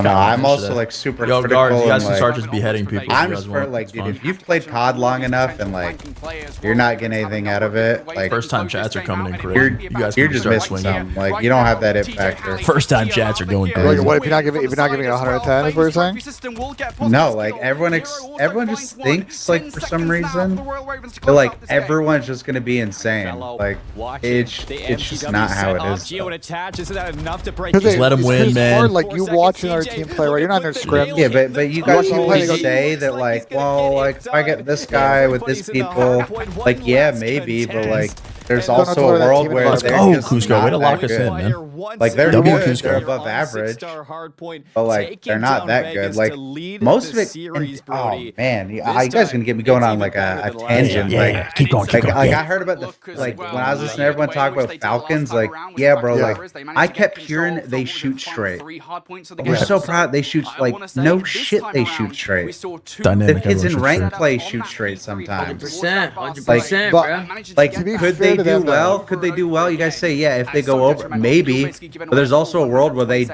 No, I'm also like super critical. Guards, you guys can like, start just beheading people. I'm just for like, dude, if you've played COD long enough and like you're not getting anything out of it, like first time chats are coming in crazy. You guys you're can just start missing swinging. some. Like you don't have that it factor. First time chats are going Yeah. crazy. Like, what if you're not giving it 110? Is what you're saying? No, like everyone just thinks like for some reason, but like everyone's just gonna be insane. Like it's just not how it is. Just let them win, man. Like you watching our team play, right? You're not in their scrim. Yeah, but you guys always say that like, well, like if I get this guy with this people, like yeah, maybe, but like there's also a world where they're just Cusco, way to lock us in, man. Like they're Double good, Cusco. they're above average, but like they're not that good. Like most of it. Oh man, you guys gonna get me going on like a tangent. Like keep going. Like I heard about the like when I was listening to everyone talk about Falcons. Like yeah, bro. Like I kept hearing they shoot straight. We're so proud they shoot like no shit. They shoot straight. The kids in rank play shoot straight sometimes. 100%, bro. Like could they do well? Could they do well? You guys say yeah. If they go over, maybe. But there's also a world where they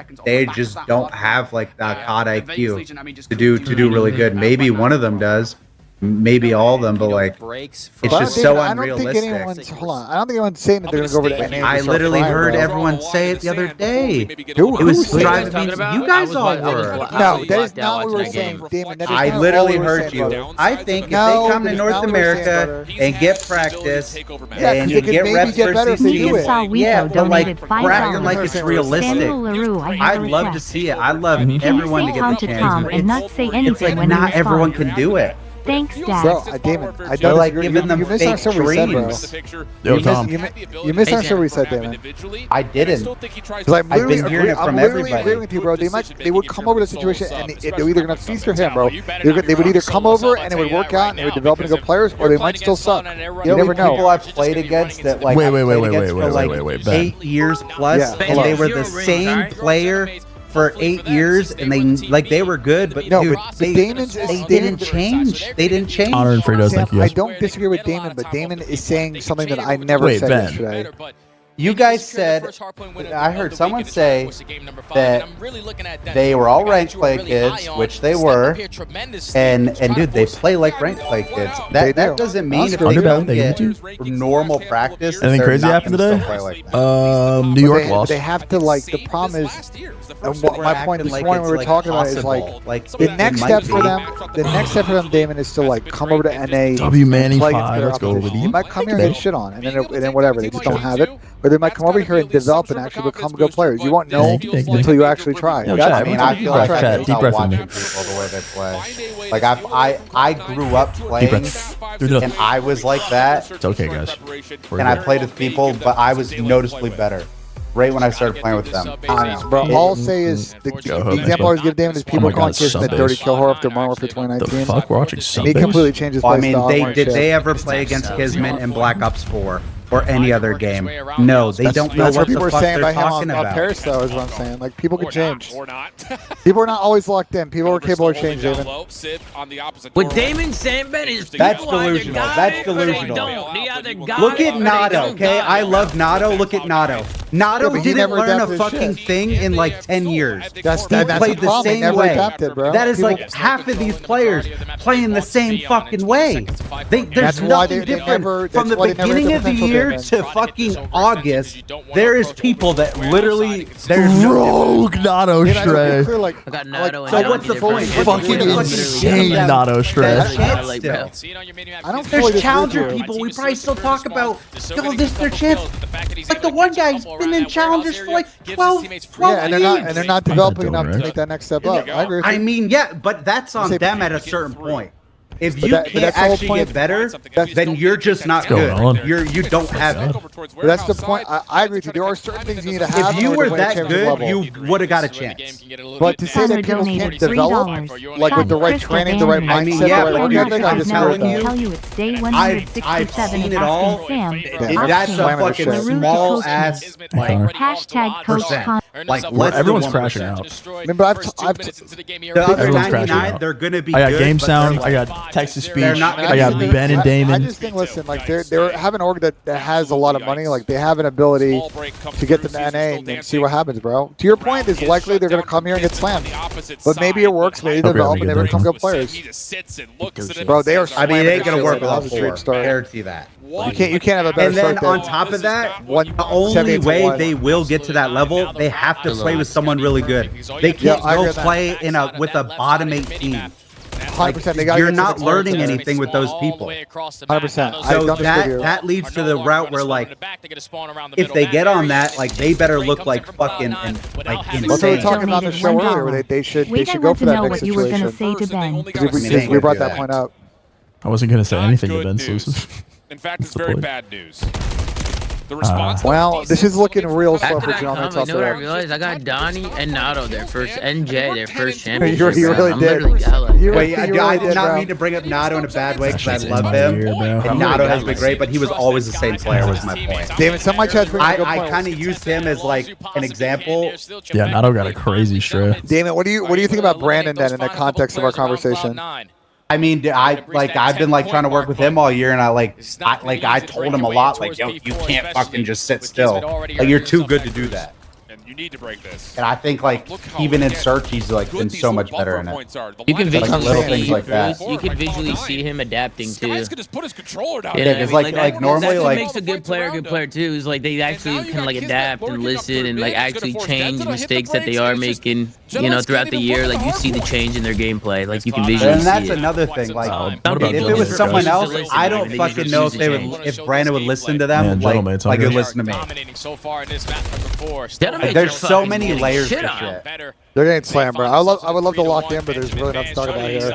just don't have like the COD IQ to do really good. Maybe one of them does. Maybe all of them, but like it's just so unrealistic. Hold on, I don't think anyone's saying that they're gonna go over to NA. I literally heard everyone say it the other day. It was driving me. You guys all were. No, that is not what we were saying, Damon. I literally heard you. I think if they come to North America and get practice and you get reps for CC, yeah, but like we're acting like it's realistic. I'd love to see it. I'd love everyone to get the chance. It's like not everyone can do it. Thanks, Dad. Bro, Damon, I They're don't like giving them fake dreams. Yo, Tom. You misunderstood what we said, Damon. I didn't. Like, I've been hearing it from everybody. Agreeing with you, bro. They would come over to the situation and they were either gonna feast or him, bro. They would either come over and it would work out and they would develop into good players, or they might still suck. You never know. People I've played against that like wait, for like 8 years plus, and they were the same player for 8 years, and they were good, but no, dude, but Damon's they didn't change. They didn't change. Honor and Fredos, thank you. I don't disagree with Damon, but Damon is saying something that I never said yesterday. You guys said, I heard someone say that they were all ranked play kids, which they were, and dude, they play like ranked play kids. That doesn't mean if they don't get normal practice. Anything crazy happened today? New York lost. They have to like. The problem is, and what my point this morning we were talking about is like the next step for them. The next step for them, Damon, is to like come over to NA. W Manning 5. Let's go over You might come here and get shit on, and then whatever. They just don't have it. Or they might come over here and develop and actually become good players. You won't know until you actually try. Yo, I mean, I feel like I can deep tell breath watching people the way they play. Like I grew up playing, and I was like that. It's okay, guys. And I played with people, but I was noticeably better right when I started playing with them. I know, bro. All I'll say is the example I always give Damon is people calling Kirsten the dirty kill whore after Modern Warfare 2019. The fuck, we're watching He completely changed his play style. I mean, did they ever play against Kismet in Black Ops 4? Or any other game. No, they don't know what the fuck they're talking about. Paris, though, is what I'm saying. Like, people can change. People are not always locked in. People are capable of change, Damon. What Damon saying, Ben, is that's delusional. That's delusional. Look at Nato, okay? I love Nato. Look at Nato. Nato didn't learn a fucking thing in like 10 years. He played the same way. That is like half of these players playing the same fucking way. There's nothing different from the beginning of the year to fucking August. There is people that literally rogue Nato Shred. I got Nato. So what's the point? Fucking insane Nato Shred. I don't. There's challenger people. We probably still talk about. Yo, this is their chance. Like the one guy's been in challengers for like 12 yeah, and they're not developing enough to make that next step up. I agree with you. I mean, yeah, but that's on them at a certain point. If you can't actually get better, then you're just not good. You don't have it. But that's the point. I agree with you. There are certain things you need to have. If you were that good, you would have got a chance. But to say that people can't develop, like with the right training, the right mindset, the right work ethic, I just telling you, I've seen it all. That's a fucking small ass percent. Like, everyone's crashing out. Remember, the other Everyone's crashing 99, out. they're gonna be. I got good, Game but Sound. they're I like- got Text to Speech. They're not I got gonna be- Ben and Damon. I just think, listen, like they're having an org that has a lot of money. Like they have an ability to get them to NA and see what happens, bro. To your point, it's likely they're gonna come here and get slammed. But maybe it works. Maybe they develop and they become good players. Bro, they are. I mean, it ain't slamming gonna this work shit right now. without That was a dream 4. start. Guarantee that. You can't have a better And then start on than top of that, one. the only 78 to way 1. they will get to that level, they have to play with someone really good. They can't I agree go with that. play with a bottom 8 team. 100%. They gotta You're get some not learning experience. anything with those people. 100%. I So don't disagree with you. that leads to the route where, like, if they get on that, like, they better look like fucking and like That's what we were insane. talking about in the show earlier. Where they should go for that next you were gonna situation. say to Ben. Because we brought that point up. I wasn't gonna say anything to Ben Good news. Exclusive. In fact, it's very bad news. The response. Well, this is looking real slow After for that Genomics. comment, you know what I realized? I got Donnie and Nato their first NJ, their first You championship. really I'm did. literally jealous. Wait, I did not mean to bring up Nato in a bad way because I love him. And Nato has been great, but he was always the same player, was my point. David, some of my chats bring up a good I point. kind of used him as like an example. Yeah, Nato got a crazy stray. Damon, what do you think about Brandon then in the context of our conversation? I mean, I've been like trying to work with him all year, and I told him a lot, like, yo, you can't fucking just sit still. Like, you're too good to do that. And you need to break this. And I think, like, even in search, he's like been so much better in it. You can Like, little visually things see, like that. you can visually see him adapting too. Guys could just put his controller down. Yeah, Yeah, 'cause, like, normally, that's what like- makes a good player too. Is like they actually kind of like adapt and listen and like actually change mistakes that they are making. You know, throughout the year, like you see the change in their gameplay. Like you can visually And see that's it. another thing. Like, What about if it Gentleman was someone Guys? else, I don't fucking know if they would, if Brandon would listen to them, Man, Gentleman, it's like it hungry. would listen to me. Dominating so far in this match before. Gentleman, There's just so fucking many getting layers shit to on. shit. They're getting slammed, bro. I would love to lock in, but there's really nothing to talk about here.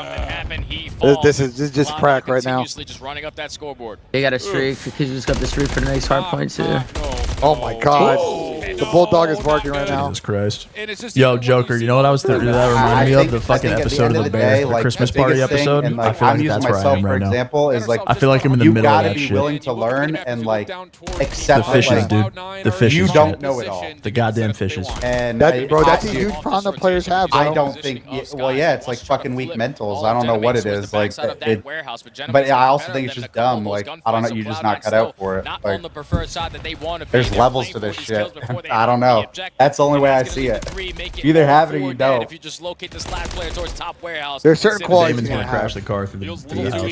This is just crack right now. Just running up that scoreboard. They got a streak because just got the streak for the next hard points too. Oh my God, the bulldog is barking right now. Jesus Christ. And it's just Yo, Joker, you know what I was thinking? That reminded me of the fucking episode of the Bear, the Christmas party episode. And, I like, feel I'm like using that's where I myself am for right now. example is like I feel like I'm in the you middle of gotta that be shit. willing to learn and like The accept that, fishes, like, dude. The fishes. you don't know it all. The goddamn fishes. And Bro, that's a I- huge problem that players have, bro. I don't think. Well, yeah, it's like fucking weak mentals. I don't know what it is. Like, but I also think it's just dumb. Like, I don't know. You're just not cut out for it. Like, there's levels to this shit. I don't know. That's the only way I see it. You either have it or you don't. There's certain qualities Damon's you gonna can crash have. the car through the house.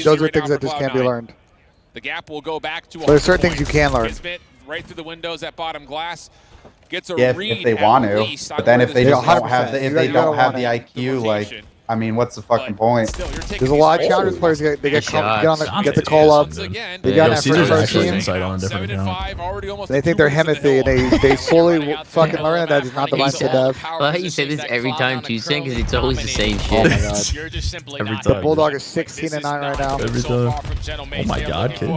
Those are things that just can't be learned. The gap will go back to. There's certain things you can learn. Right through the windows at bottom glass. Gets a Yeah, if they want to. But then if they Yeah, just don't have 100%. the, if You they gotta don't have want the it. IQ, like, I mean, what's the fucking point? There's a lot of challengers players get Good get the call up. Yo, They got that Caesar's first actually team. insight on a different account. They think they're Himothy, and they slowly fucking learn that is not the mindset to have. Well, you say this every time too, Sin, because it's always the same Oh my shit. God. Every The time. Bulldog is 16-9 right now. Every time. Oh my God, kid.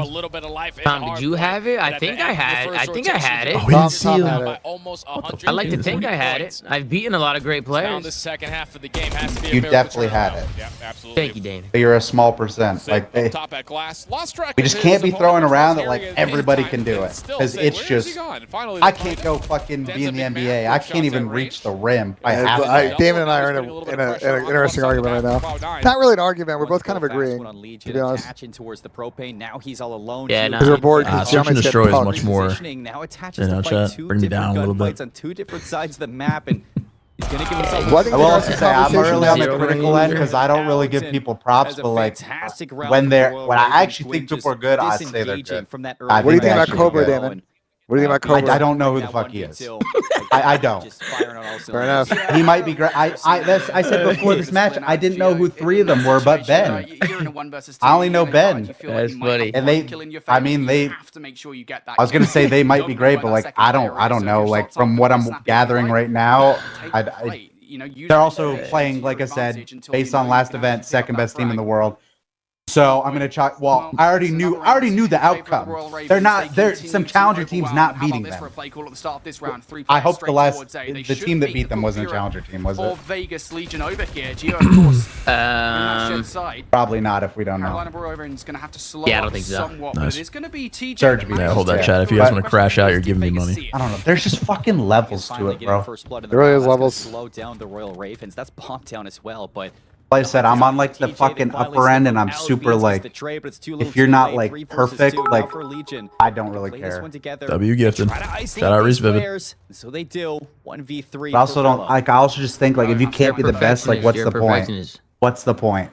Tom, did you have it? I think I had it. Oh, we didn't see Tom him. had it. I like to think I had it. I've beaten a lot of great players. You definitely had it. Thank you, Dana. But you're a small percent. Like, we just can't be throwing around that like everybody can do it, because it's just I can't go fucking be in the NBA. I can't even reach the rim. Damon and I are in an interesting argument right now. Not really an argument. We're both kind of agreeing, to be honest. Yeah, Because we're no. bored. Search and Genomics get destroy is punked. much more. Now attaches You know, to fight chat, two bring me different down a little bit. gunfights on two different sides of the map, and he's gonna give himself. Well, I think I will the also interesting say I'm conversation early on the is- critical end because I don't really give people props, but like when I actually think people are good, I say they're good. What do you think about Cobra, Damon? What do you think about Cobra? I don't know who the fuck he is. I don't. Fair enough. He might be great. I said before this match, I didn't know who three of them were, but Ben. I only know Ben. That's funny. And I was gonna say they might be great, but like I don't know. Like from what I'm gathering right now, they're also playing, like I said, based on last event, second best team in the world. So I'm gonna try. Well, I already knew the outcome. They're some challenger teams not beating them. I hope the team that beat them wasn't a challenger team, was it? Vegas Legion over here. Gio, of course. Probably not if we don't know. Yeah, I don't think so. Nice. It's gonna be TJ. Surge beat. Yeah, hold that chat. If you guys want to crash out, you're giving me money. I don't know. There's just fucking levels to it, bro. There really is levels. Slow down the Royal Ravens. That's bomb down as well, but Like I said, I'm on like the fucking upper end, and I'm super like, if you're not like perfect, like I don't really care. W gifted. Shout out Reese Vivid. So they do 1v3. I also don't like. I also just think like if you can't be the best, like what's the point? What's the point?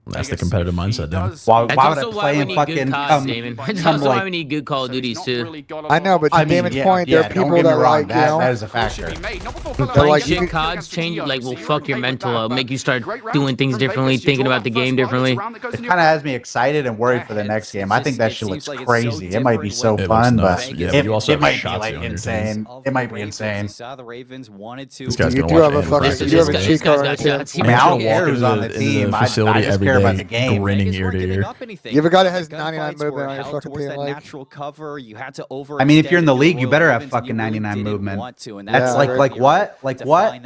That's the competitive mindset, dude. Why would I play and fucking That's also why we need good Call of Duties too. I know, but to Damon's point, there are people that are like, that is a factor. Playing like shit CODs change, like, will fuck your mental up, make you start doing things differently, thinking about the game differently. It kind of has me excited and worried for the next game. I think that shit looks crazy. It might be so fun, but it might be like insane. It might be insane. This guy's you gonna do have a watch fucking, you have a cheat code right here. I mean, I don't care who's on the team. I just care about the game. Grinning ear to ear. You have a guy that has 99 movement on your fucking team, like. I mean, if you're in the league, you better have fucking 99 movement. That's like what? Like what?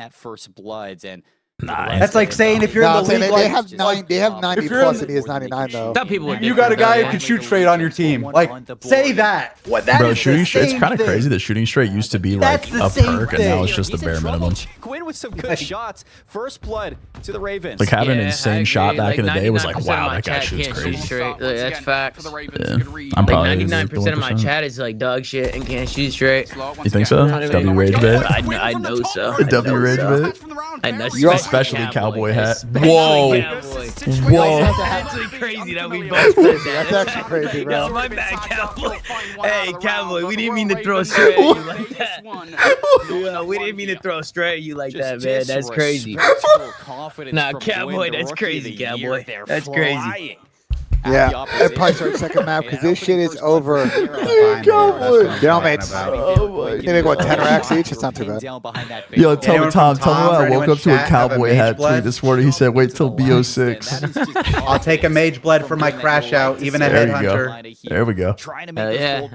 That's like saying if you're in the league, they have 90 plus and he has 99 though. You got a guy who can shoot straight on your team. Like, say that. What that Bro, is shooting the straight. It's same kind of thing. crazy that shooting straight used to be like That's the a same perk, and now thing. it's just the bare minimum. Quinn with some good shots. First blood to the Ravens. Like having an insane shot back in the day was like, wow, that guy shoots Shoot crazy. straight. That's facts. Yeah. I'm probably 99% of my chat is like dog shit and can't shoot straight. You think so? W rage bit. I know so. W rage bit. I know. Especially cowboy hat. Whoa. Whoa. That's actually crazy that we both said that. That's actually crazy, bro. Yo, my bad, Cowboy. Hey, Cowboy, we didn't mean to throw straight at you like that. Yo, we didn't mean to throw straight at you like that, man. That's crazy. Nah, Cowboy, that's crazy, Cowboy. That's crazy. Yeah, that probably starts second map because this shit is over. Downmates. They make what, 10 racks each? It's not too bad. Yo, tell me, Tom, tell me I woke up to a cowboy hat tweet this morning. He said, wait till BO6. I'll take a mage blood for my crash out, even a headhunter. There we go. Yeah.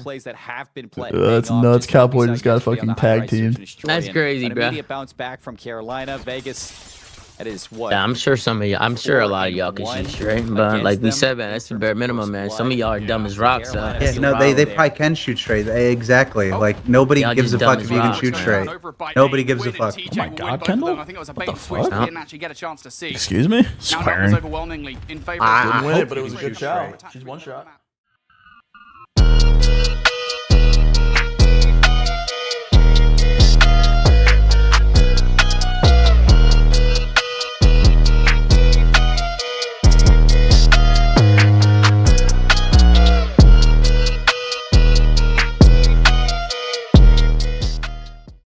That's nuts. Cowboy just got a fucking tag team. That's crazy, bro. Immediate bounce back from Carolina. Vegas. That is what? Yeah, I'm sure some of y'all, I'm sure a lot of y'all can shoot straight, but like we said, man, that's the bare minimum, man. Some of y'all are dumb as rocks. Yeah, no, they probably can shoot straight. Exactly. Like nobody gives a fuck if you can shoot straight. Nobody gives a fuck. Oh my God, Kendall? What the fuck? Excuse Excuse me? Swearing. Couldn't win it, but it was a good shot. She's one shot.